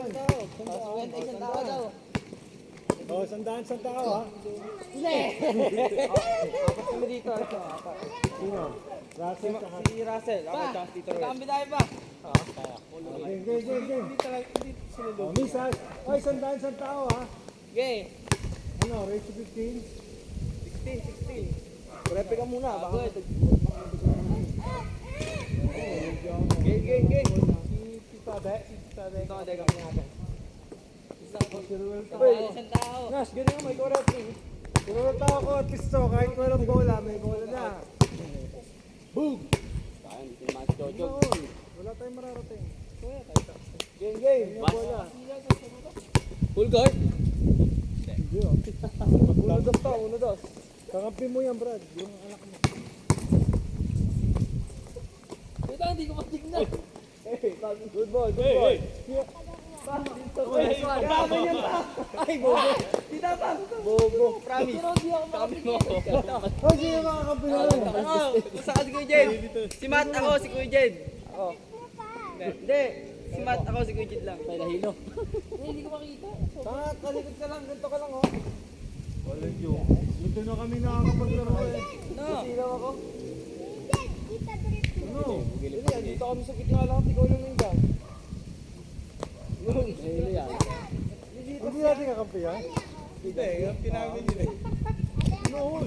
Isang tao daw. Oh, sandaan sa tao ha. Apat kami dito. Sino? Russell tsaka. Si Russell. Ako tsaka si Tito Ruel. Kambi tayo pa. Game. Oh, misas. Oy, sandaan sa tao ha. Okay. Ano, race to 15? 16. Prepe ka muna. Good. Game. Si Tade. Ito ka kami natin. Isang tao. Nas, ganyan mo, may referee. Kung tao ko at pisto, kahit walang bola, may bola na. Boom! Wala tayong mararating. Game. May bola. Full guard. Uno dos. Kakampi mo yan, Brad. Yung anak mo. Ito, hindi ko matignan. Good boy. Kami yan pa. Ay, bobo. Di dapat. Bobo. Promise. Pero di ako makatignan. Oh, sino makakampi na lang? Ako, gusto ka si Kuya Jed. Si Matt ako, si Kuya Jed. Ako. Hindi. Si Matt ako, si Kuya Jed lang. May nahilo. Hindi ko makita. Kalikod ka lang, ganito ka lang oh. Wala yung. Dito na kami nakakapaglaro eh. No. Sino ako? Ano? Dito kami sa gitna lang, ikaw lang yung dyan. Hindi natin kakampi ha? Hindi, kampi namin yun eh. No.